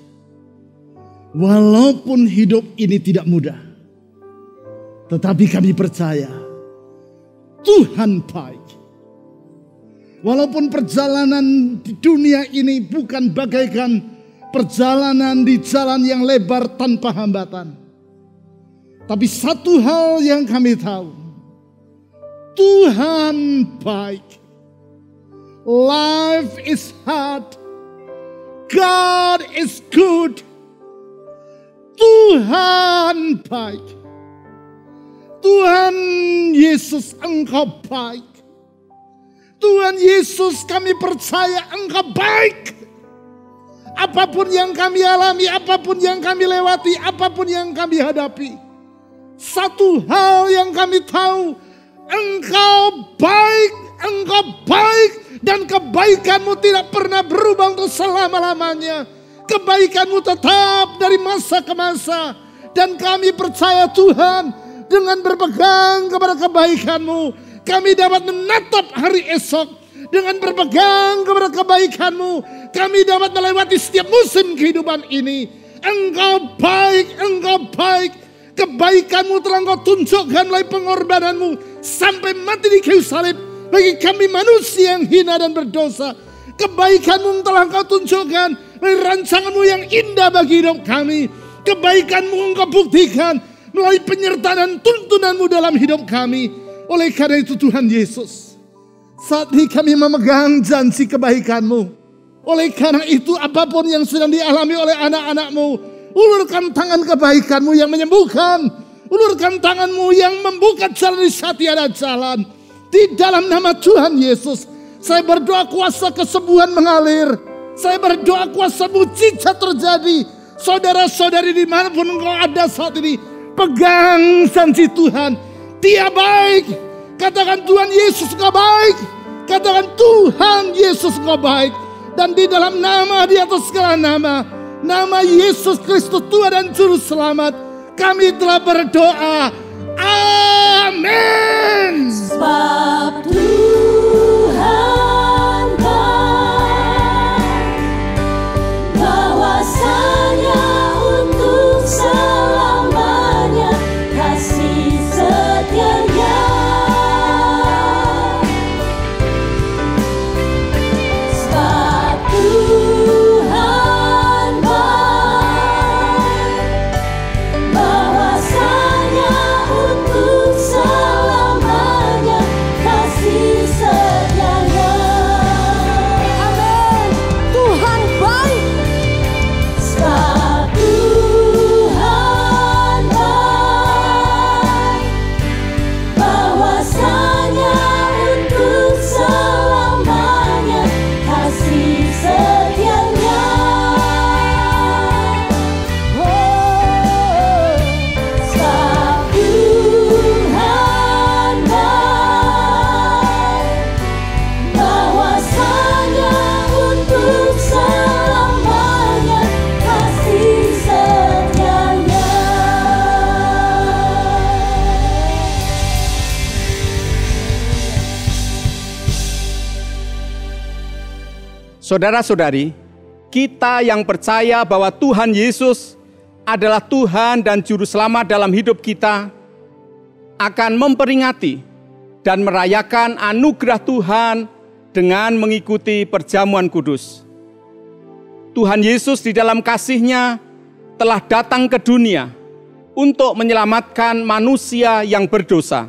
walaupun hidup ini tidak mudah, tetapi kami percaya Tuhan baik. Walaupun perjalanan di dunia ini bukan bagaikan perjalanan di jalan yang lebar tanpa hambatan. Tapi satu hal yang kami tahu, Tuhan baik. Life is hard. God is good. Tuhan baik. Tuhan Yesus, Engkau baik. Tuhan Yesus, kami percaya Engkau baik. Apapun yang kami alami, apapun yang kami lewati, apapun yang kami hadapi. Satu hal yang kami tahu, Engkau baik, Engkau baik. Dan kebaikan-Mu tidak pernah berubah untuk selama-lamanya. Kebaikan-Mu tetap dari masa ke masa. Dan kami percaya Tuhan, dengan berpegang kepada kebaikan-Mu, kami dapat menatap hari esok. Dengan berpegang kepada kebaikan-Mu, kami dapat melewati setiap musim kehidupan ini. Engkau baik, Engkau baik. Kebaikan-Mu telah Engkau tunjukkan melalui pengorbanan-Mu sampai mati di kayu salib bagi kami manusia yang hina dan berdosa. Kebaikan-Mu telah Engkau tunjukkan melalui rancangan-Mu yang indah bagi hidup kami. Kebaikan-Mu Engkau buktikan melalui penyertaan dan tuntunan-Mu dalam hidup kami. Oleh karena itu Tuhan Yesus, saat ini kami memegang janji kebaikan-Mu. Oleh karena itu apapun yang sedang dialami oleh anak-anak-Mu, ulurkan tangan kebaikan-Mu yang menyembuhkan. Ulurkan tangan-Mu yang membuka jalan di saat tiada jalan. Di dalam nama Tuhan Yesus, saya berdoa kuasa kesembuhan mengalir. Saya berdoa kuasa mujizat terjadi. Saudara-saudari dimanapun engkau ada saat ini, pegang janji Tuhan. Dia baik. Katakan Tuhan Yesus Engkau baik. Katakan Tuhan Yesus Engkau baik. Dan di dalam nama, di atas segala nama, nama Yesus Kristus Tuhan dan Juru Selamat, kami telah berdoa. Amin. Sebab Tuhan baik, bahwasanya untuk selamanya kasih setianya. Sebab Tuhan baik, bahwasanya untuk selamanya kasih setianya. Amin. Tuhan baik. Sebab Tuhan baik, bahwasanya untuk selamanya kasih setianya. Sebab Tuhan baik, bahwasanya untuk selamanya kasih setianya. Saudara-saudari, kita yang percaya bahwa Tuhan Yesus adalah Tuhan dan Juru Selamat dalam hidup kita, akan memperingati dan merayakan anugerah Tuhan dengan mengikuti perjamuan kudus. Tuhan Yesus di dalam kasih-Nya telah datang ke dunia untuk menyelamatkan manusia yang berdosa,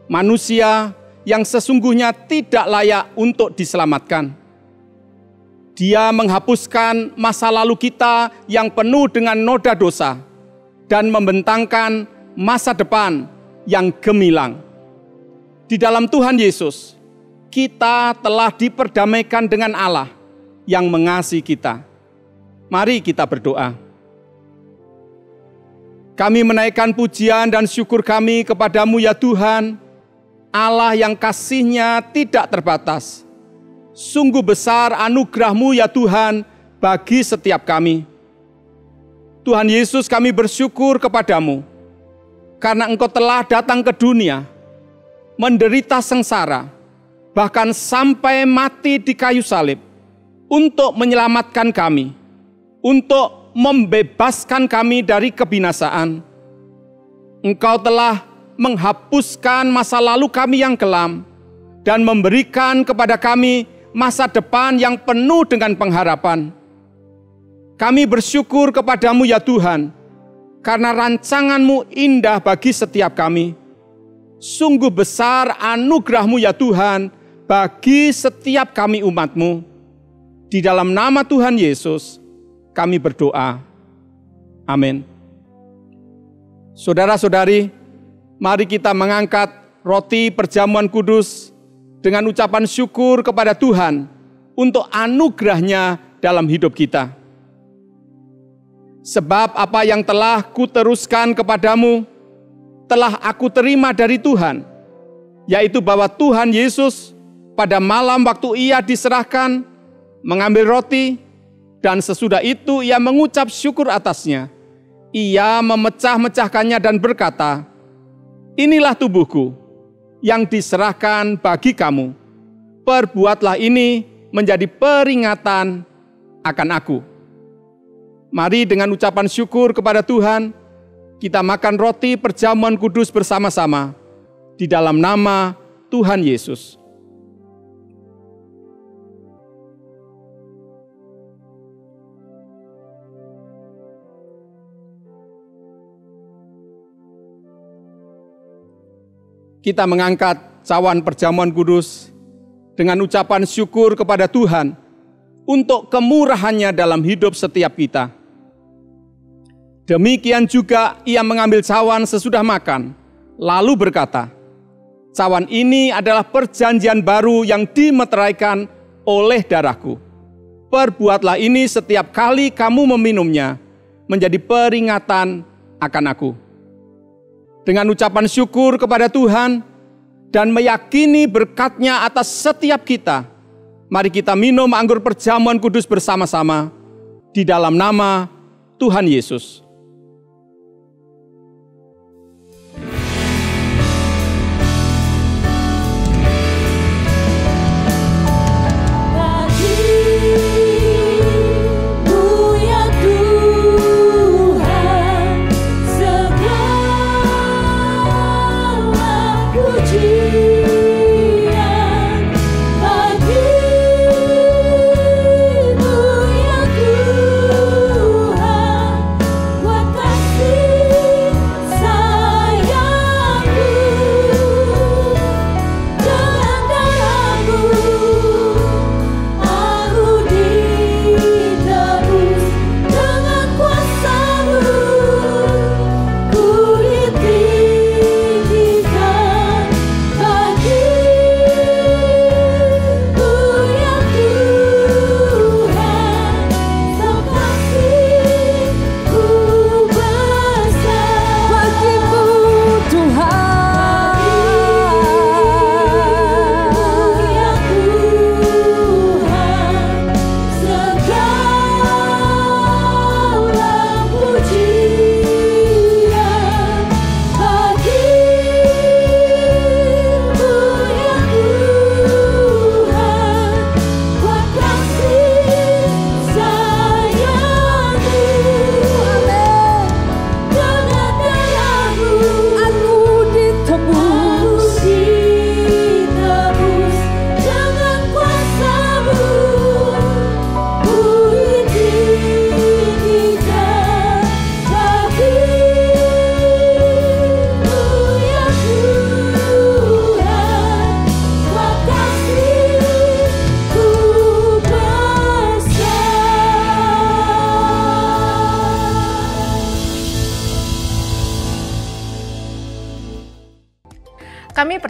manusia yang sesungguhnya tidak layak untuk diselamatkan. Dia menghapuskan masa lalu kita yang penuh dengan noda dosa dan membentangkan masa depan yang gemilang. Di dalam Tuhan Yesus, kita telah diperdamaikan dengan Allah yang mengasihi kita. Mari kita berdoa. Kami menaikkan pujian dan syukur kami kepadamu ya Tuhan, Allah yang kasih-Nya tidak terbatas. Sungguh besar anugerah-Mu ya Tuhan bagi setiap kami. Tuhan Yesus, kami bersyukur kepadamu karena Engkau telah datang ke dunia, menderita sengsara, bahkan sampai mati di kayu salib untuk menyelamatkan kami, untuk membebaskan kami dari kebinasaan. Engkau telah menghapuskan masa lalu kami yang kelam dan memberikan kepada kami masa depan yang penuh dengan pengharapan. Kami bersyukur kepadamu ya Tuhan, karena rancangan-Mu indah bagi setiap kami. Sungguh besar anugerah-Mu ya Tuhan bagi setiap kami umat-Mu. Di dalam nama Tuhan Yesus, kami berdoa. Amin. Saudara-saudari, mari kita mengangkat roti perjamuan kudus dengan ucapan syukur kepada Tuhan untuk anugerah-Nya dalam hidup kita. Sebab apa yang telah kuteruskan kepadamu, telah aku terima dari Tuhan, yaitu bahwa Tuhan Yesus pada malam waktu Ia diserahkan, mengambil roti, dan sesudah itu Ia mengucap syukur atasnya. Ia memecah-mecahkannya dan berkata, "Inilah tubuhku, yang diserahkan bagi kamu. Perbuatlah ini menjadi peringatan akan aku." Mari dengan ucapan syukur kepada Tuhan, kita makan roti perjamuan kudus bersama-sama di dalam nama Tuhan Yesus. Kita mengangkat cawan perjamuan kudus dengan ucapan syukur kepada Tuhan untuk kemurahan-Nya dalam hidup setiap kita. Demikian juga Ia mengambil cawan sesudah makan, lalu berkata, "Cawan ini adalah perjanjian baru yang dimeteraikan oleh darahku. Perbuatlah ini setiap kali kamu meminumnya, menjadi peringatan akan aku." Dengan ucapan syukur kepada Tuhan dan meyakini berkat-Nya atas setiap kita, mari kita minum anggur perjamuan kudus bersama-sama di dalam nama Tuhan Yesus.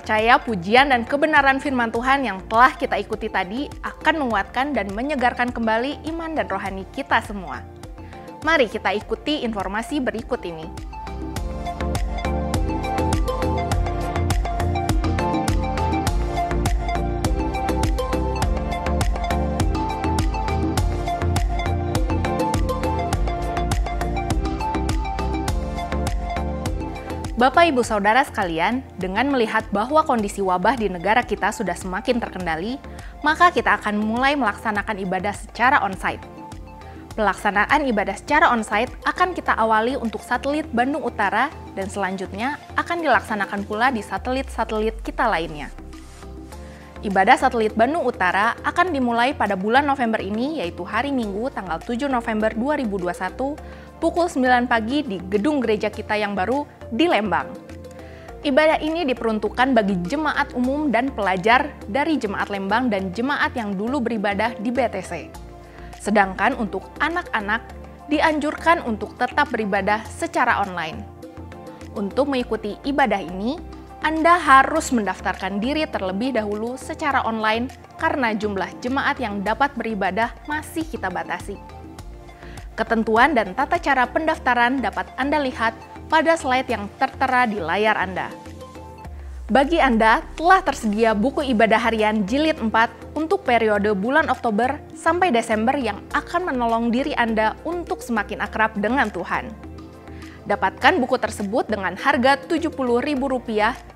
percaya pujian dan kebenaran firman Tuhan yang telah kita ikuti tadi akan menguatkan dan menyegarkan kembali iman dan rohani kita semua. Mari kita ikuti informasi berikut ini. Bapak, Ibu, Saudara sekalian, dengan melihat bahwa kondisi wabah di negara kita sudah semakin terkendali, maka kita akan mulai melaksanakan ibadah secara onsite. Pelaksanaan ibadah secara onsite akan kita awali untuk satelit Bandung Utara dan selanjutnya akan dilaksanakan pula di satelit-satelit kita lainnya. Ibadah satelit Bandung Utara akan dimulai pada bulan November ini, yaitu hari Minggu tanggal 7 November 2021, pukul 9 pagi di gedung gereja kita yang baru di Lembang. Ibadah ini diperuntukkan bagi jemaat umum dan pelajar dari jemaat Lembang dan jemaat yang dulu beribadah di BTC. Sedangkan untuk anak-anak dianjurkan untuk tetap beribadah secara online. Untuk mengikuti ibadah ini, Anda harus mendaftarkan diri terlebih dahulu secara online karena jumlah jemaat yang dapat beribadah masih kita batasi. Ketentuan dan tata cara pendaftaran dapat Anda lihat pada slide yang tertera di layar Anda. Bagi Anda, telah tersedia buku ibadah harian jilid 4 untuk periode bulan Oktober sampai Desember yang akan menolong diri Anda untuk semakin akrab dengan Tuhan. Dapatkan buku tersebut dengan harga Rp70.000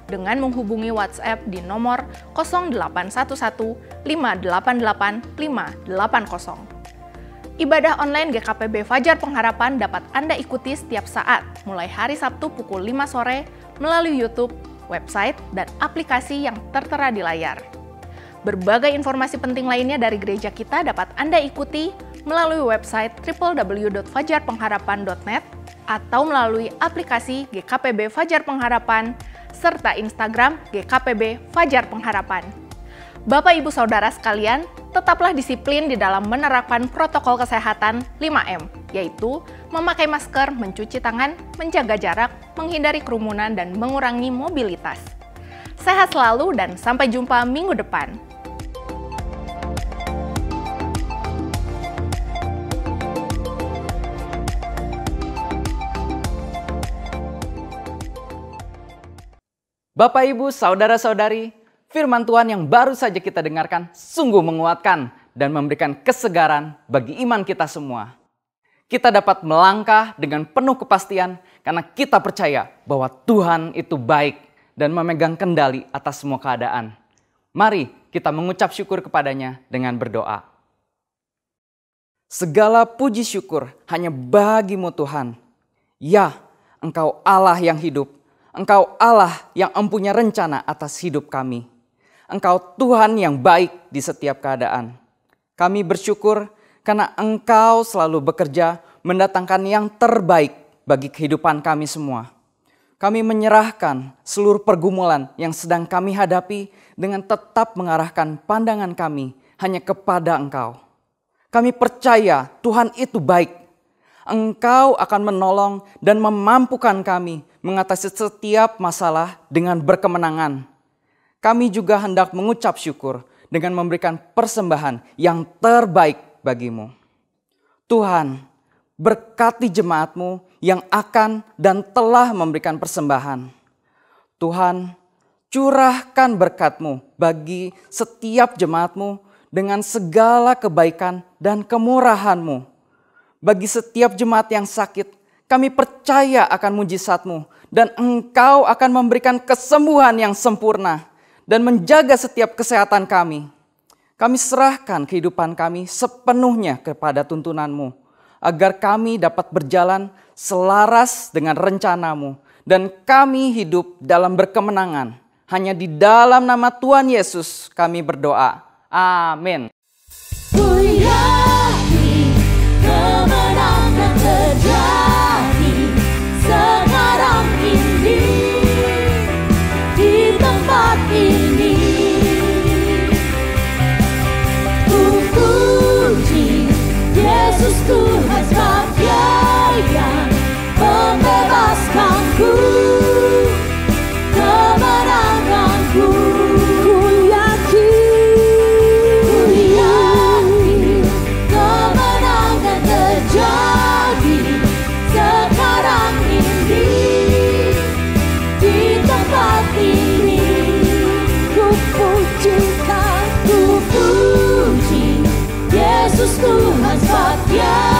dengan menghubungi WhatsApp di nomor 0811 588 580. Ibadah online GKPB Fajar Pengharapan dapat Anda ikuti setiap saat, mulai hari Sabtu pukul 5 sore melalui YouTube, website, dan aplikasi yang tertera di layar. Berbagai informasi penting lainnya dari gereja kita dapat Anda ikuti melalui website www.fajarpengharapan.net atau melalui aplikasi GKPB Fajar Pengharapan serta Instagram GKPB Fajar Pengharapan. Bapak, Ibu, Saudara sekalian, tetaplah disiplin di dalam menerapkan protokol kesehatan 5M, yaitu memakai masker, mencuci tangan, menjaga jarak, menghindari kerumunan, dan mengurangi mobilitas. Sehat selalu dan sampai jumpa minggu depan. Bapak, Ibu, Saudara-saudari, firman Tuhan yang baru saja kita dengarkan sungguh menguatkan dan memberikan kesegaran bagi iman kita semua. Kita dapat melangkah dengan penuh kepastian karena kita percaya bahwa Tuhan itu baik dan memegang kendali atas semua keadaan. Mari kita mengucap syukur kepadanya dengan berdoa. Segala puji syukur hanya bagimu Tuhan. Ya, Engkau Allah yang hidup. Engkau Allah yang mempunyai rencana atas hidup kami. Engkau Tuhan yang baik di setiap keadaan. Kami bersyukur karena Engkau selalu bekerja mendatangkan yang terbaik bagi kehidupan kami semua. Kami menyerahkan seluruh pergumulan yang sedang kami hadapi dengan tetap mengarahkan pandangan kami hanya kepada Engkau. Kami percaya Tuhan itu baik. Engkau akan menolong dan memampukan kami mengatasi setiap masalah dengan berkemenangan. Kami juga hendak mengucap syukur dengan memberikan persembahan yang terbaik bagimu. Tuhan, berkati jemaat-Mu yang akan dan telah memberikan persembahan. Tuhan, curahkan berkat-Mu bagi setiap jemaat-Mu dengan segala kebaikan dan kemurahan-Mu. Bagi setiap jemaat yang sakit, kami percaya akan mujizat-Mu dan Engkau akan memberikan kesembuhan yang sempurna dan menjaga setiap kesehatan kami. Kami serahkan kehidupan kami sepenuhnya kepada tuntunan-Mu, agar kami dapat berjalan selaras dengan rencana-Mu dan kami hidup dalam berkemenangan. Hanya di dalam nama Tuhan Yesus kami berdoa. Amin. Ku yakin kemenangan terjadi sekarang ini di tempat ini. Ku puji Yesus Tuhan sebab Dia yang membebaskanku, kemenanganku. puji Yesus Tuhan setia.